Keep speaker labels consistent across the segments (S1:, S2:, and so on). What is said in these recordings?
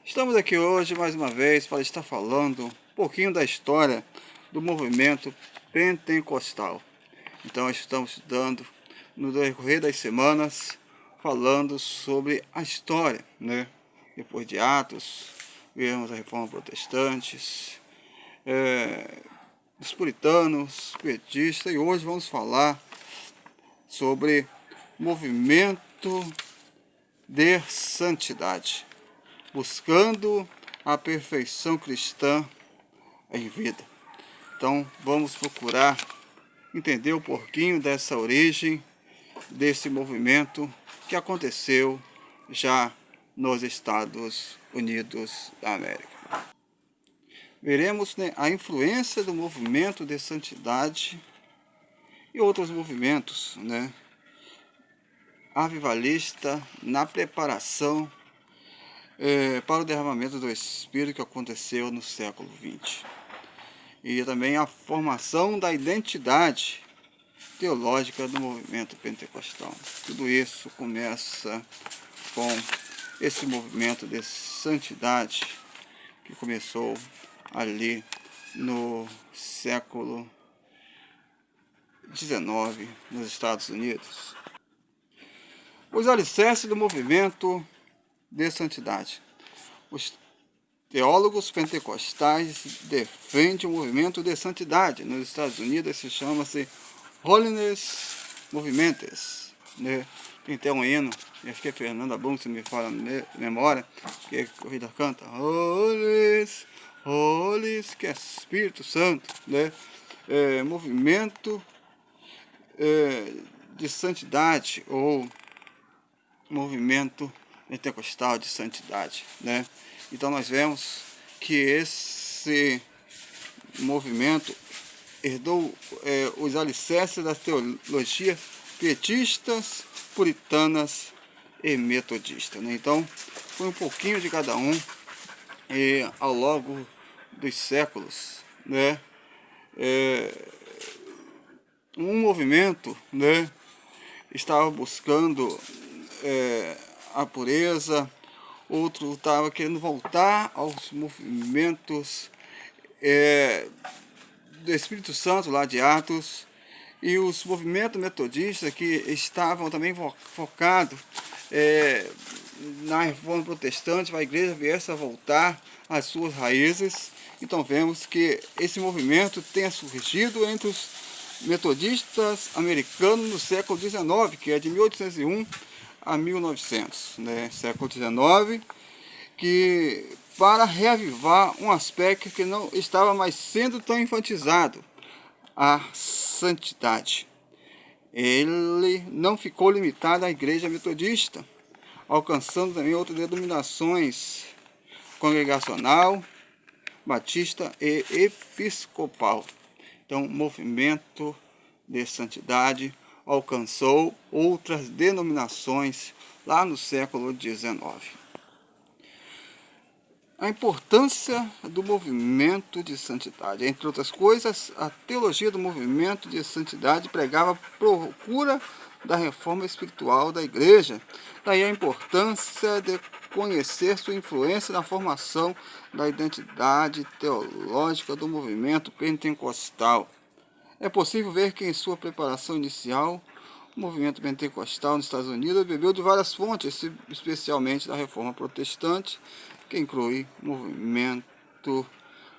S1: Estamos aqui hoje mais uma vez para estar falando um pouquinho da história do movimento pentecostal. Então estamos estudando no decorrer das semanas, falando sobre a história, né? Depois de Atos, vemos a Reforma Protestante, os puritanos, pietistas, e hoje vamos falar sobre movimento de santidade, buscando a perfeição cristã em vida. Então vamos procurar entender um pouquinho dessa origem, desse movimento que aconteceu já nos Estados Unidos da América. Veremos, né, a influência do movimento de santidade e outros movimentos, né, avivalista na preparação para o derramamento do Espírito que aconteceu no século XX. E também a formação da identidade teológica do movimento pentecostal. Tudo isso começa com esse movimento de santidade que começou ali no século XIX nos Estados Unidos. Os alicerces do movimento de santidade. Os teólogos pentecostais defendem o movimento de santidade. Nos Estados Unidos se chama-se Holiness Movements, né? Tem até um hino, acho que é Fernanda Brum, se me fala a memória, que a corrida canta Holiness, Holiness, que é Espírito Santo, né? Movimento de santidade, ou movimento pentecostal de santidade, né? Então nós vemos que esse movimento herdou os alicerces das teologias pietistas, puritanas e metodistas, né? Então foi um pouquinho de cada um ao longo dos séculos, né? Um movimento, né, estava buscando a pureza, outro estava querendo voltar aos movimentos do Espírito Santo lá de Atos, e os movimentos metodistas que estavam também focados na reforma protestante, para a igreja viesse a voltar às suas raízes. Então vemos que esse movimento tenha surgido entre os metodistas americanos no século XIX, que é de 1801 a 1900, né? Século XIX, que para reavivar um aspecto que não estava mais sendo tão enfatizado, a santidade. Ele não ficou limitado à igreja metodista, alcançando também outras denominações congregacional, batista e episcopal. Então, o movimento de santidade alcançou outras denominações lá no século XIX. A importância do movimento de santidade. Entre outras coisas, a teologia do movimento de santidade pregava a procura da reforma espiritual da igreja. Daí a importância de conhecer sua influência na formação da identidade teológica do movimento pentecostal. É possível ver que em sua preparação inicial, o movimento pentecostal nos Estados Unidos bebeu de várias fontes, especialmente da reforma protestante, que inclui o movimento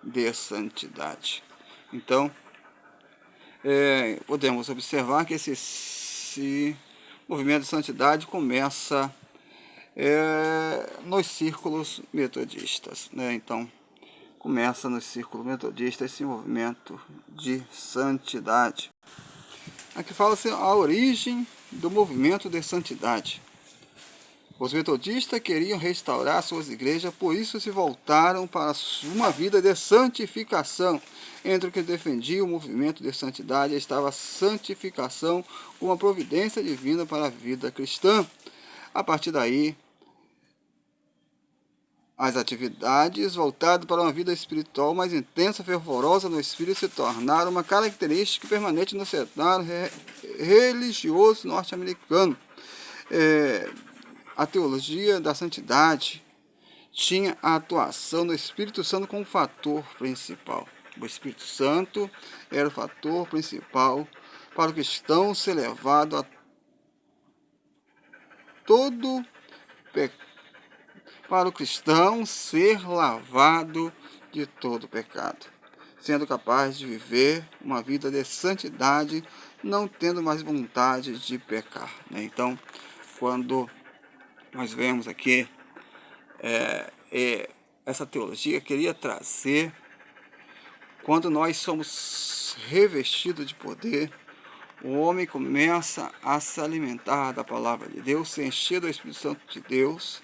S1: de santidade. Então, podemos observar que esse movimento de santidade começa nos círculos metodistas, né? Então, começa nos círculos metodistas esse movimento de santidade. Aqui fala-se a origem do movimento de santidade. Os metodistas queriam restaurar suas igrejas, por isso se voltaram para uma vida de santificação. Entre o que defendia o movimento de santidade estava a santificação como uma providência divina para a vida cristã. A partir daí, as atividades voltadas para uma vida espiritual mais intensa, fervorosa no espírito, se tornaram uma característica permanente no cenário religioso norte-americano. A teologia da santidade tinha a atuação do Espírito Santo como fator principal. O Espírito Santo era o fator principal para o cristão ser levado a todo para o cristão ser lavado de todo pecado, sendo capaz de viver uma vida de santidade, não tendo mais vontade de pecar, né? Então, quando nós vemos aqui essa teologia, queria trazer, quando nós somos revestidos de poder, o homem começa a se alimentar da palavra de Deus, se encher do Espírito Santo de Deus,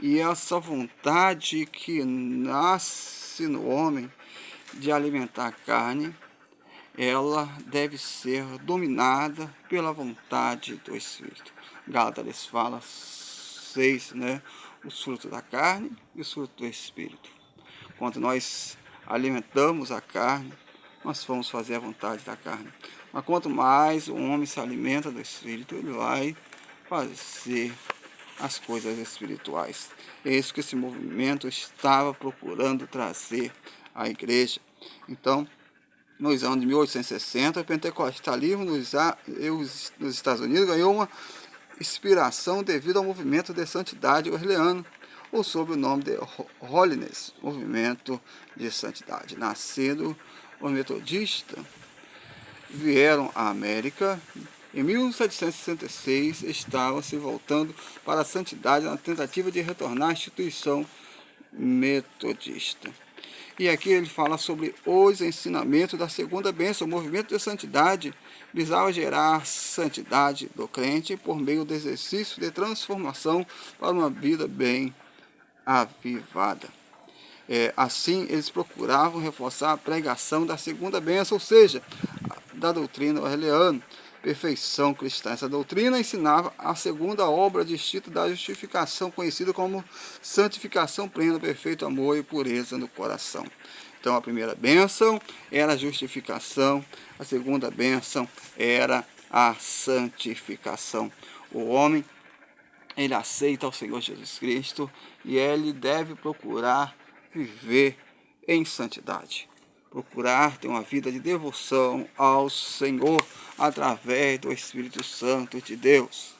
S1: e essa vontade que nasce no homem de alimentar a carne, ela deve ser dominada pela vontade do Espírito. Gálatas fala 6, né? Os frutos da carne e os frutos do Espírito. Quando nós alimentamos a carne, nós vamos fazer a vontade da carne. Mas quanto mais o homem se alimenta do Espírito, ele vai fazer as coisas espirituais. É isso que esse movimento estava procurando trazer à igreja. Então, nos anos de 1860, o pentecostalismo nos Estados Unidos ganhou uma inspiração devido ao movimento de santidade wesleyano, ou sob o nome de Holiness, movimento de santidade. Nascido os metodistas, vieram à América. Em 1766, estavam se voltando para a santidade na tentativa de retornar à instituição metodista. E aqui ele fala sobre os ensinamentos da segunda bênção. O movimento de santidade visava gerar santidade do crente por meio do exercício de transformação para uma vida bem avivada. Assim, eles procuravam reforçar a pregação da segunda bênção, ou seja, da doutrina wesleyana, perfeição cristã. Essa doutrina ensinava a segunda obra distinta da justificação, conhecida como santificação plena, perfeito amor e pureza no coração. Então, a primeira bênção era a justificação, a segunda bênção era a santificação. O homem, ele aceita o Senhor Jesus Cristo e ele deve procurar viver em santidade. Procurar ter uma vida de devoção ao Senhor através do Espírito Santo de Deus.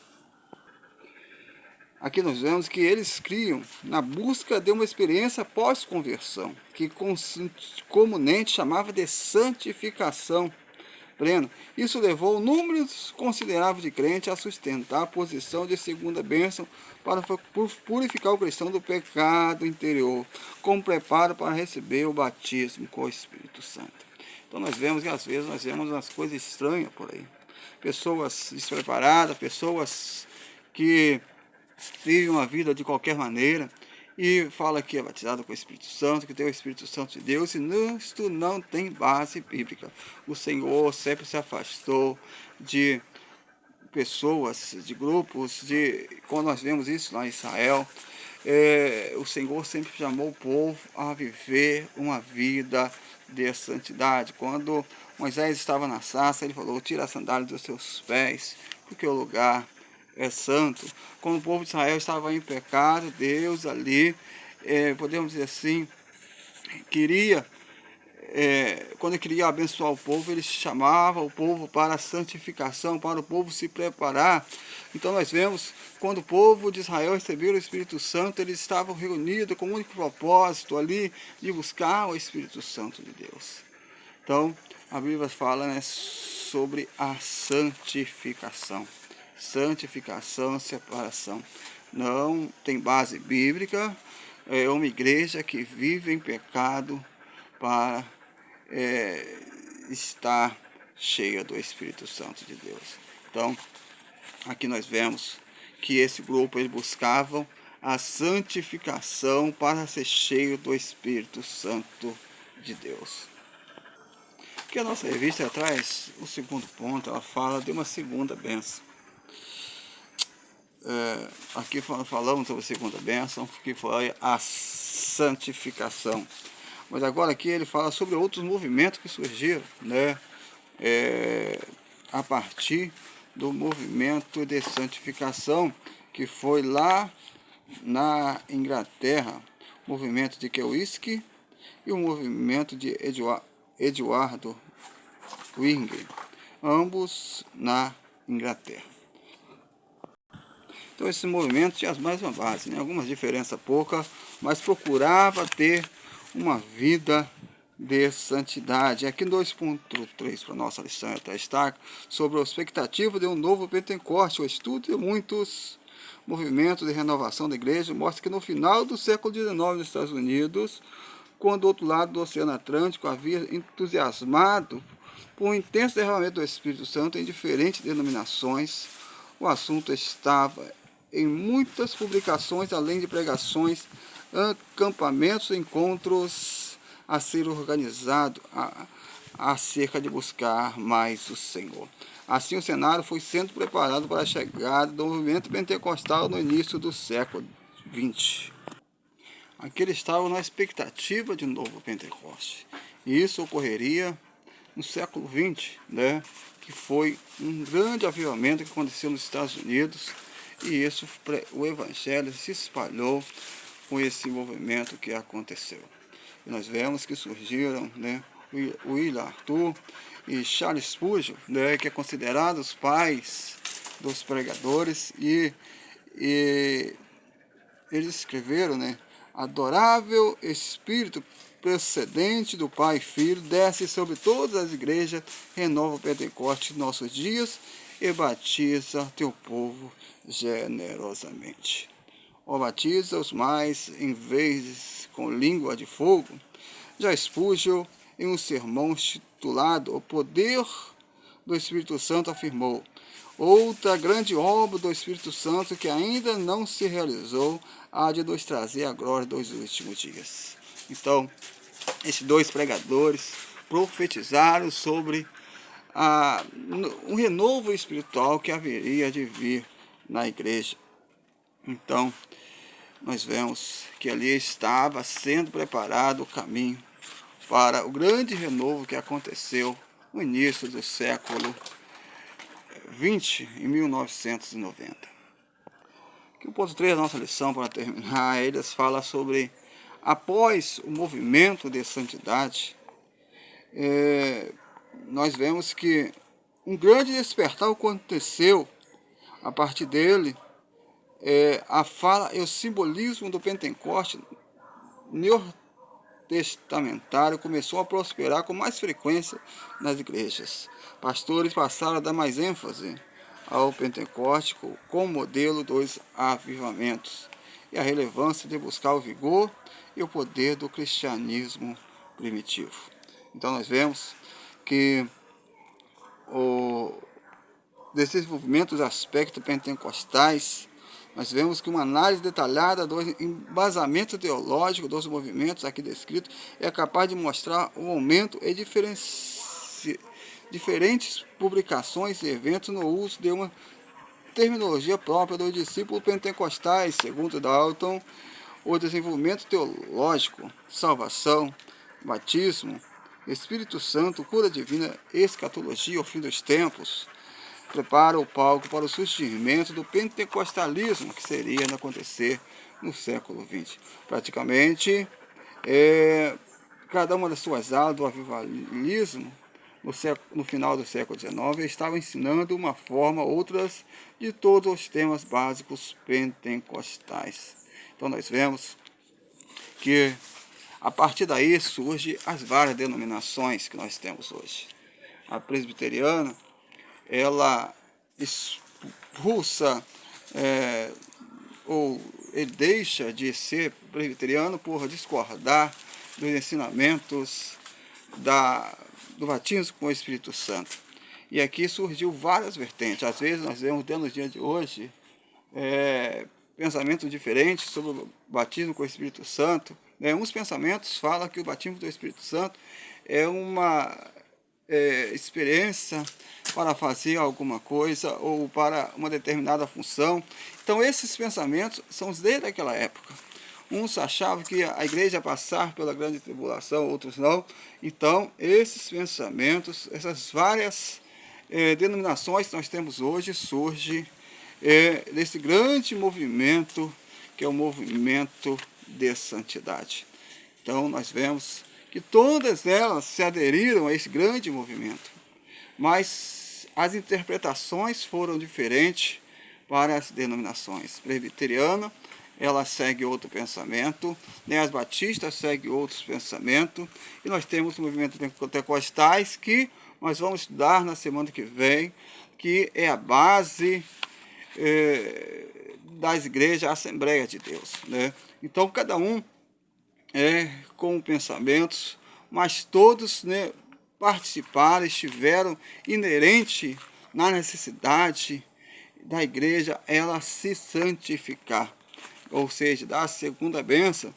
S1: Aqui nós vemos que eles criam na busca de uma experiência pós-conversão, que comumente chamava de santificação plena. Isso levou números consideráveis de crentes a sustentar a posição de segunda bênção para purificar o cristão do pecado interior, como preparo para receber o batismo com o Espírito Santo. Então nós vemos que às vezes nós vemos umas coisas estranhas por aí. Pessoas despreparadas, pessoas que vivem uma vida de qualquer maneira e fala que é batizado com o Espírito Santo, que tem o Espírito Santo de Deus, e isto não tem base bíblica. O Senhor sempre se afastou de pessoas, de grupos, quando nós vemos isso lá em Israel, o Senhor sempre chamou o povo a viver uma vida de santidade. Quando Moisés estava na sarça, ele falou: tira a sandália dos seus pés, porque o lugar é santo. Quando o povo de Israel estava em pecado, Deus ali, podemos dizer assim, quando ele queria abençoar o povo, ele chamava o povo para a santificação, para o povo se preparar. Então nós vemos, quando o povo de Israel recebeu o Espírito Santo, eles estavam reunidos com o único propósito ali de buscar o Espírito Santo de Deus. Então, a Bíblia fala, né, sobre a santificação. Santificação, separação. Não tem base bíblica, é uma igreja que vive em pecado para estar cheia do Espírito Santo de Deus. Então, aqui nós vemos que esse grupo eles buscavam a santificação para ser cheio do Espírito Santo de Deus. Que a nossa revista traz o segundo ponto, ela fala de uma segunda bênção. Aqui falamos sobre a segunda bênção, que foi a santificação. Mas agora aqui ele fala sobre outros movimentos que surgiram, né? A partir do movimento de santificação, que foi lá na Inglaterra. movimento de Kewinski e o movimento de Eduardo Wing, ambos na Inglaterra. Então esse movimento tinha as mesmas bases, né? Algumas diferenças poucas, mas procurava ter uma vida de santidade. Aqui no 2.3 para nossa lição está sobre a expectativa de um novo Pentecoste. O estudo de muitos movimentos de renovação da igreja mostra que no final do século XIX nos Estados Unidos, quando do outro lado do Oceano Atlântico havia entusiasmado por um intenso derramamento do Espírito Santo em diferentes denominações, o assunto estava em muitas publicações, além de pregações, acampamentos, encontros a ser organizado acerca de buscar mais o Senhor. Assim o cenário foi sendo preparado para a chegada do movimento pentecostal no início do século XX. Aqui eles estavam na expectativa de um novo Pentecoste. E isso ocorreria no século XX, né? Que foi um grande avivamento que aconteceu nos Estados Unidos. E isso, o evangelho se espalhou com esse movimento que aconteceu. E nós vemos que surgiram, né, William Arthur e Charles Spurgeon, né, que é considerado os pais dos pregadores, e eles escreveram, né, adorável Espírito procedente do Pai e Filho, desce sobre todas as igrejas, renova o Pentecoste de nossos dias e batiza teu povo generosamente. Ó, batiza os mais em vez com língua de fogo. Já Spurgeon, em um sermão titulado O Poder do Espírito Santo, afirmou: outra grande obra do Espírito Santo que ainda não se realizou há de nos trazer a glória dos últimos dias. Então, esses dois pregadores profetizaram sobre um renovo espiritual que haveria de vir na igreja. Então, nós vemos que ali estava sendo preparado o caminho para o grande renovo que aconteceu no início do século XX, em 1990. Aqui o ponto 3 da nossa lição, para terminar, eles falam sobre, após o movimento de santidade, nós vemos que um grande despertar aconteceu a partir dele. A fala e o simbolismo do Pentecoste neotestamentário começou a prosperar com mais frequência nas igrejas. Pastores passaram a dar mais ênfase ao Pentecoste como modelo dos avivamentos e a relevância de buscar o vigor e o poder do cristianismo primitivo. Então nós vemos que o desenvolvimento dos aspectos pentecostais, nós vemos que uma análise detalhada do embasamento teológico dos movimentos aqui descritos é capaz de mostrar o aumento e diferentes publicações e eventos no uso de uma terminologia própria dos discípulos pentecostais, segundo Dalton. O desenvolvimento teológico, salvação, batismo, Espírito Santo, cura divina, escatologia, o fim dos tempos, prepara o palco para o surgimento do pentecostalismo, que seria acontecer no século XX. Praticamente, cada uma das suas aulas do avivalismo, no final do século XIX, estava ensinando uma forma ou outras de todos os temas básicos pentecostais. Então nós vemos que a partir daí surgem as várias denominações que nós temos hoje. A presbiteriana, ela expulsa ou ele deixa de ser presbiteriano por discordar dos ensinamentos do batismo com o Espírito Santo. E aqui surgiu várias vertentes. Às vezes nós vemos dentro dos dias de hoje pensamentos diferentes sobre o batismo com o Espírito Santo. Uns pensamentos falam que o batismo do Espírito Santo é uma experiência para fazer alguma coisa ou para uma determinada função. Então esses pensamentos são desde aquela época. Uns achavam que a igreja ia passar pela grande tribulação, outros não. Então esses pensamentos, essas várias denominações que nós temos hoje, surgem desse grande movimento, que é o movimento de santidade. Então nós vemos que todas elas se aderiram a esse grande movimento, mas as interpretações foram diferentes para as denominações. Presbiteriana, ela segue outro pensamento, as batistas seguem outros pensamentos, e nós temos o movimento pentecostais, que nós vamos estudar na semana que vem, que é a base das igrejas Assembleia de Deus, né? Então cada um com pensamentos, mas todos, né, participaram, estiveram inerente na necessidade da igreja ela se santificar, ou seja, da segunda bênção,